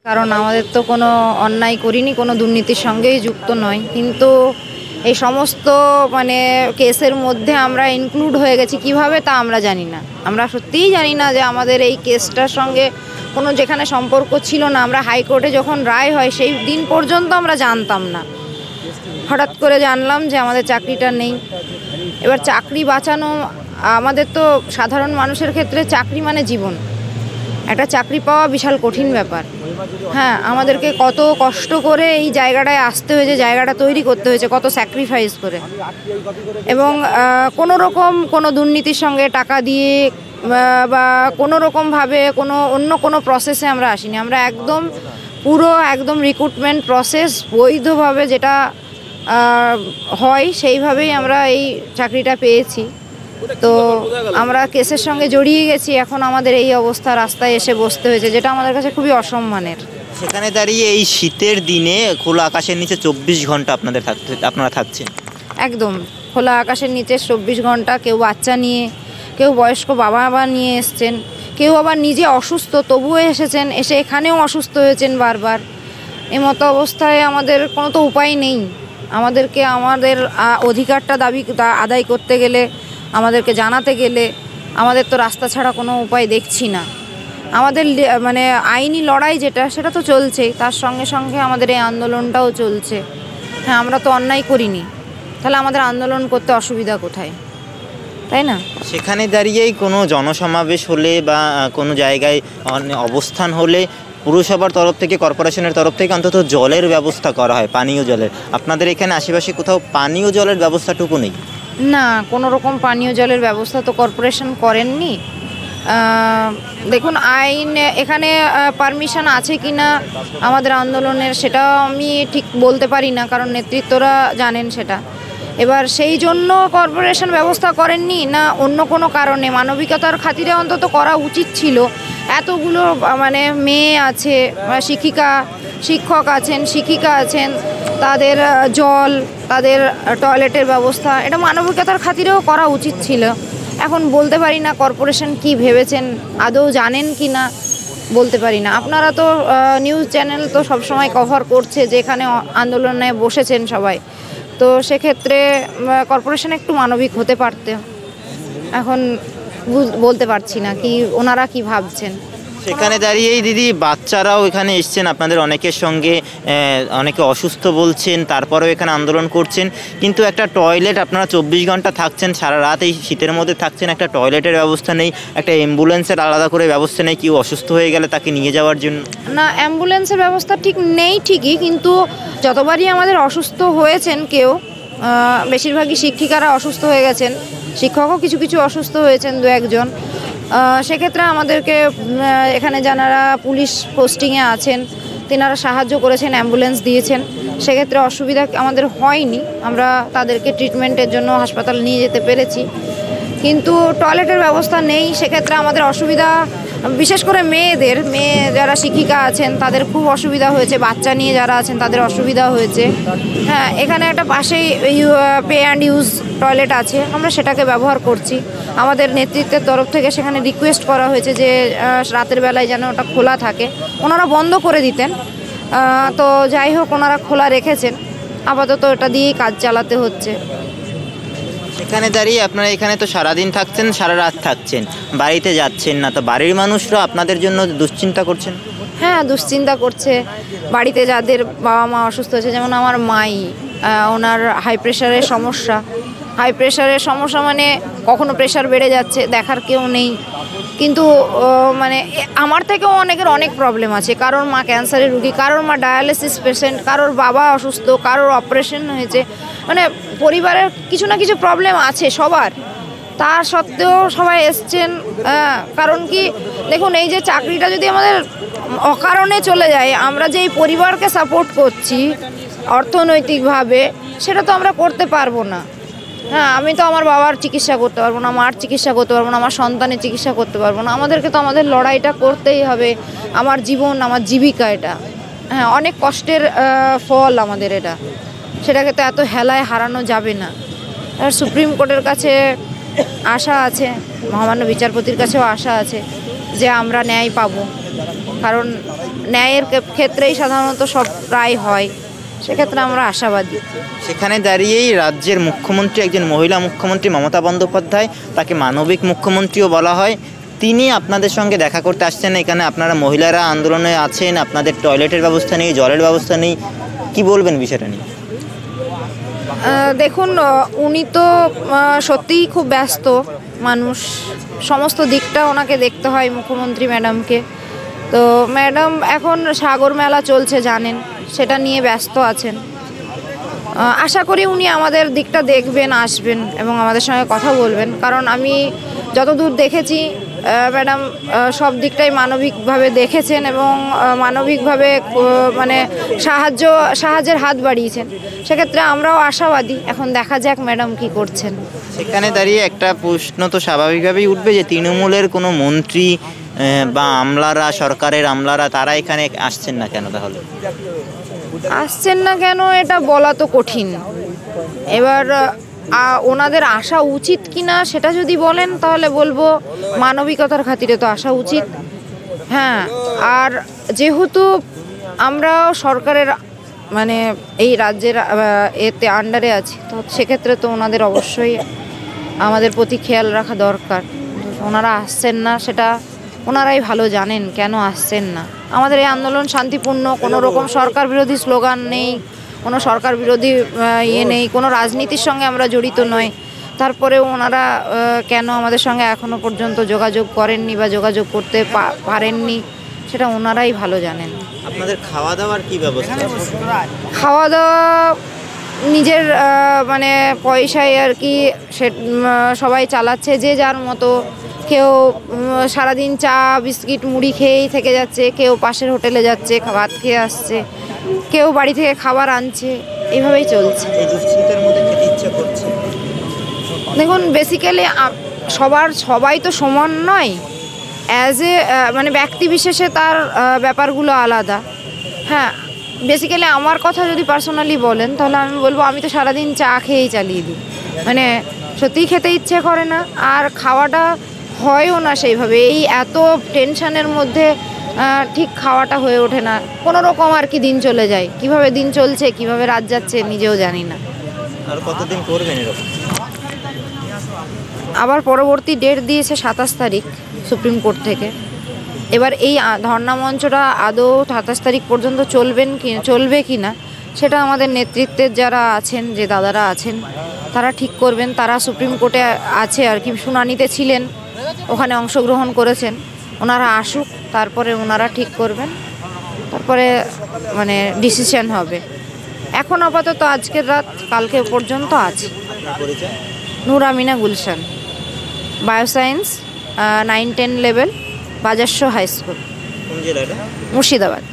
কারণ আমাদের তো কোনো অন্যায় করিনি, কোনো দুর্নীতির সঙ্গেই যুক্ত নয়, কিন্তু এই সমস্ত মানে কেসের মধ্যে আমরা ইনক্লুড হয়ে গেছি কিভাবে তা আমরা জানি না। আমরা সত্যিই জানি না যে আমাদের এই কেসটার সঙ্গে কোনো যেখানে সম্পর্ক ছিল না। আমরা হাইকোর্টে যখন রায় হয় সেই দিন পর্যন্ত আমরা জানতাম না, হঠাৎ করে জানলাম যে আমাদের চাকরিটা নেই। এবার চাকরি বাঁচানো, আমাদের তো সাধারণ মানুষের ক্ষেত্রে চাকরি মানে জীবন। একটা চাকরি পাওয়া বিশাল কঠিন ব্যাপার। হ্যাঁ, আমাদেরকে কত কষ্ট করে এই জায়গাটায় আসতে হয়েছে, জায়গাটা তৈরি করতে হয়েছে, কত স্যাক্রিফাইস করে। এবং কোনো রকম কোনো দুর্নীতির সঙ্গে টাকা দিয়ে বা কোনো রকমভাবে কোনো অন্য কোনো প্রসেসে আমরা আসিনি। আমরা একদম রিক্রুটমেন্ট প্রসেস বৈধভাবে যেটা হয় সেইভাবেই আমরা এই চাকরিটা পেয়েছি। তো আমরা কেসের সঙ্গে জড়িয়ে গেছি, এখন আমাদের এই অবস্থা, রাস্তায় এসে বসতে হয়েছে, যেটা আমাদের কাছে খুবই অসম্মানের। সেখানে দাঁড়িয়ে এই শীতের দিনে খোলা আকাশের নিচে 24 ঘন্টা আপনারা থাকছেন। একদম খোলা আকাশের নিচে 24 ঘন্টা, কেউ বাচ্চা নিয়ে, কেউ বয়স্ক বাবা মা নিয়ে এসছেন, কেউ আবার নিজে অসুস্থ তবুও এসেছেন, এসে এখানেও অসুস্থ হয়েছেন বারবার। এমতো অবস্থায় আমাদের কোনো তো উপায় নেই। আমাদেরকে আমাদের অধিকারটা আদায় করতে গেলে, আমাদেরকে জানাতে গেলে আমাদের তো রাস্তা ছাড়া কোনো উপায় দেখছি না। আমাদের মানে আইনি লড়াই সেটা তো চলছেই, তার সঙ্গে সঙ্গে আমাদের এই আন্দোলনটাও চলছে। হ্যাঁ, আমরা তো অন্যায় করিনি, তাহলে আমাদের আন্দোলন করতে অসুবিধা কোথায়, তাই না? সেখানে দাঁড়িয়েই কোনো জনসমাবেশ হলে বা কোনো জায়গায় অবস্থান হলে পুরসভার তরফ থেকে, কর্পোরেশনের তরফ থেকে অন্তত জলের ব্যবস্থা করা হয়, পানীয় জলের। আপনাদের এখানে আশেপাশে কোথাও পানীয় জলের ব্যবস্থাটুকু নেই? না, কোনো রকম পানীয় জলের ব্যবস্থা তো কর্পোরেশন করেননি। দেখুন, আইন এখানে পারমিশন আছে কি না আমাদের আন্দোলনের, সেটাও আমি ঠিক বলতে পারি না, কারণ নেতৃত্বরা জানেন সেটা। এবার সেই জন্য কর্পোরেশন ব্যবস্থা করেননি না অন্য কোনো কারণে, মানবিকতার খাতিরে অন্তত করা উচিত ছিল। এতগুলো মানে মেয়ে আছে, শিক্ষক আছেন, শিক্ষিকা আছেন, তাদের জল, তাদের টয়লেটের ব্যবস্থা, এটা মানবিকতার খাতিরেও করা উচিত ছিল। এখন বলতে পারি না কর্পোরেশন কি ভেবেছেন, আদৌ জানেন কি না বলতে পারি না। আপনারা তো নিউজ চ্যানেল তো সবসময় কভার করছে যে এখানে আন্দোলনে বসেছেন সবাই, তো সেক্ষেত্রে কর্পোরেশন একটু মানবিক হতে পারতে। এখন বলতে পারছি না কি ওনারা কি ভাবছেন। সেখানে দাঁড়িয়েই দিদি, বাচ্চারাও এখানে এসছেন আপনাদের অনেকের সঙ্গে, অনেকে অসুস্থ বলছেন, তারপরেও এখানে আন্দোলন করছেন। কিন্তু একটা টয়লেট, আপনারা 24 ঘন্টা থাকছেন, সারা রাত এই শীতের মধ্যে থাকছেন, একটা টয়লেটের ব্যবস্থা নেই, একটা অ্যাম্বুলেন্সের আলাদা করে ব্যবস্থা নেই কেউ অসুস্থ হয়ে গেলে তাকে নিয়ে যাওয়ার জন্য। না, অ্যাম্বুলেন্সের ব্যবস্থা ঠিক নেই ঠিকই, কিন্তু যতবারই আমাদের অসুস্থ হয়েছেন কেউ, বেশিরভাগই শিক্ষিকারা অসুস্থ হয়ে গেছেন, শিক্ষকও কিছু কিছু অসুস্থ হয়েছেন, দু একজন। সেক্ষেত্রে আমাদেরকে এখানে যারা পুলিশ পোস্টিংয়ে আছেন তেনারা সাহায্য করেছেন, অ্যাম্বুলেন্স দিয়েছেন, সেক্ষেত্রে অসুবিধা আমাদের হয়নি। আমরা তাদেরকে ট্রিটমেন্টের জন্য হাসপাতাল নিয়ে যেতে পেরেছি। কিন্তু টয়লেটের ব্যবস্থা নেই, সেক্ষেত্রে আমাদের অসুবিধা, বিশেষ করে মেয়ে যারা শিক্ষিকা আছেন তাদের খুব অসুবিধা হয়েছে, বাচ্চা নিয়ে যারা আছেন তাদের অসুবিধা হয়েছে। হ্যাঁ, এখানে একটা পাশেই পে অ্যান্ড ইউজ টয়লেট আছে, আমরা সেটাকে ব্যবহার করছি। আমাদের নেতৃত্বের তরফ থেকে সেখানে রিকোয়েস্ট করা হয়েছে যে রাতের বেলায় যেন ওটা খোলা থাকে, ওনারা বন্ধ করে দিতেন। তো যাই হোক, ওনারা খোলা রেখেছেন, আপাতত এটা দিয়েই কাজ চালাতে হচ্ছে। এখানে দাঁড়িয়ে আপনারা এখানে তো সারাদিন থাকছেন, সারা রাত থাকছেন, বাড়িতে যাচ্ছেন না, তো বাড়ির মানুষরা আপনাদের জন্য দুশ্চিন্তা করছেন? হ্যাঁ, দুশ্চিন্তা করছে। বাড়িতে যাদের বাবা মা অসুস্থ হয়েছে, যেমন আমার মাই, ওনার হাই প্রেশারের সমস্যা, মানে কখনো প্রেশার বেড়ে যাচ্ছে, দেখার কেউ নেই। কিন্তু মানে আমার থেকেও অনেকের অনেক প্রবলেম আছে, কারোর মা ক্যান্সারের রুগী, কারোর মা ডায়ালিসিস পেশেন্ট, কারোর বাবা অসুস্থ, কারোর অপারেশন হয়েছে, মানে পরিবারের কিছু না কিছু প্রবলেম আছে সবার। তা সত্ত্বেও সবাই এসছেন। কারণ কি, দেখুন, এই যে চাকরিটা যদি আমাদের অকারণে চলে যায়, আমরা যে এই পরিবারকে সাপোর্ট করছি অর্থনৈতিকভাবে, সেটা তো আমরা করতে পারবো না। হ্যাঁ, আমি তো আমার বাবার চিকিৎসা করতে পারবো না, মার চিকিৎসা করতে পারবো না, আমার সন্তানের চিকিৎসা করতে পারবো না। আমাদেরকে তো আমাদের লড়াইটা করতেই হবে। আমার জীবন, আমার জীবিকা, এটা হ্যাঁ অনেক কষ্টের ফল আমাদের এটা, সেটাকে তো এত হেলায় হারানো যাবে না। আর সুপ্রিম কোর্টের কাছে আশা আছে, মহামান্য বিচারপতির কাছেও আশা আছে যে আমরা ন্যায় পাবো, কারণ ন্যায়ের ক্ষেত্রেই সাধারণত সব প্রায় হয়, সেক্ষেত্রে আমরা আশাবাদী। সেখানে দাঁড়িয়েই রাজ্যের মুখ্যমন্ত্রী, একজন মহিলা মুখ্যমন্ত্রী মমতা বন্দ্যোপাধ্যায়, তাকে মানবিক মুখ্যমন্ত্রীও বলা হয়, তিনি আপনাদের সঙ্গে দেখা করতে আসছেন এখানে। আপনারা মহিলারা আন্দোলনে আছেন, আপনাদের টয়লেটের ব্যবস্থা নেই, জলের ব্যবস্থা নেই, কি বলবেন বিষয়টা নিয়ে? দেখুন, উনি তো সত্যিই খুব ব্যস্ত মানুষ, সমস্ত দিকটা ওনাকে দেখতে হয় মুখ্যমন্ত্রী ম্যাডামকে। তো ম্যাডাম এখন সাগর মেলা চলছে জানেন, সেটা নিয়ে ব্যস্ত আছেন। আশা করি উনি আমাদের দিকটা দেখবেন, আসবেন এবং আমাদের সঙ্গে কথা বলবেন, কারণ আমি যতদূর দেখেছি ম্যাডাম সব দিকটাই মানবিকভাবে দেখেছেন এবং মানবিকভাবে মানে সাহায্যের হাত বাড়িয়েছেন। সেক্ষেত্রে আমরাও আশাবাদী, এখন দেখা যাক ম্যাডাম কি করছেন। সেখানে দাঁড়িয়ে একটা প্রশ্ন তো স্বাভাবিকভাবেই উঠবে যে তৃণমূলের কোনো মন্ত্রী বা আমলারা, সরকারের আমলারা, তারা এখানে আসছেন না কেন? তাহলে আসছেন না কেন এটা বলা তো কঠিন। এবার ওনাদের আসা উচিত কিনা সেটা যদি বলেন তাহলে বলবো মানবিকতার খাতিরে তো আসা উচিত। হ্যাঁ, আর যেহেতু আমরাও সরকারের মানে এই রাজ্যের এতে আন্ডারে আছি, তো সেক্ষেত্রে তো ওনাদের অবশ্যই আমাদের প্রতি খেয়াল রাখা দরকার। ওনারা আসছেন না সেটা ওনারাই ভালো জানেন কেন আসছেন না। আমাদের এই আন্দোলন শান্তিপূর্ণ, কোনো রকম সরকার বিরোধী স্লোগান নেই, কোনো সরকার বিরোধী নেই, কোনো রাজনীতির সঙ্গে আমরা জড়িত নয়। তারপরেও ওনারা কেন আমাদের সঙ্গে এখনো পর্যন্ত যোগাযোগ করেননি বা যোগাযোগ করতে পারেননি সেটা ওনারাই ভালো জানেন। আপনাদের খাওয়া দাওয়ার কি ব্যবস্থা? খাওয়া দাওয়া নিজের মানে পয়সায় আর কি সবাই চালাচ্ছে, যে যার মতো। কেউ সারাদিন চা বিস্কিট মুড়ি খেয়েই থেকে যাচ্ছে, কেউ পাশের হোটেলে যাচ্ছে ভাত খেয়ে আসছে, কেউ বাড়ি থেকে খাবার আনছে, এইভাবেই চলছে। এই দুশ্চিন্তার মধ্যে খেতে ইচ্ছা করছে। দেখুন, বেসিক্যালি সবাই তো সমান নয়, অ্যাজ এ মানে ব্যক্তি বিশেষে তার ব্যাপারগুলো আলাদা। হ্যাঁ, বেসিক্যালি আমার কথা যদি পার্সোনালি বলেন তাহলে আমি বলবো আমি তো সারাদিন চা খেয়েই চালিয়ে দিই, মানে সত্যিই খেতে ইচ্ছে করে না, আর খাওয়াটা হয়ও না সেইভাবে। এই এত টেনশনের মধ্যে ঠিক খাওয়াটা হয়ে ওঠে না, কোনো রকম আর কি দিন চলে যায়। কিভাবে দিন চলছে, কিভাবে রাত যাচ্ছে নিজেও জানি না। আর কতদিন করবেন এরকম? আবার পরবর্তী ডেট দিয়েছে 27 তারিখ সুপ্রিম কোর্ট থেকে। এবার এই ধর্ণা মঞ্চটা আদৌ 27 তারিখ পর্যন্ত চলবে কি না সেটা আমাদের নেতৃত্বের যারা আছেন, যে দাদারা আছেন, তারা ঠিক করবেন। তারা সুপ্রিম কোর্টে আছে আর কি, শুনানিতে ছিলেন, ওখানে অংশগ্রহণ করেছেন। ওনারা আসুক, তারপরে ওনারা ঠিক করবেন, তারপরে মানে ডিসিশন হবে। এখন আপাতত আজকের রাত কালকে পর্যন্ত আছে। Noor Amina Gulshan, bioscience 9-10 level, Bajarsau high school, কোন জেলাটা? মুর্শিদাবাদ।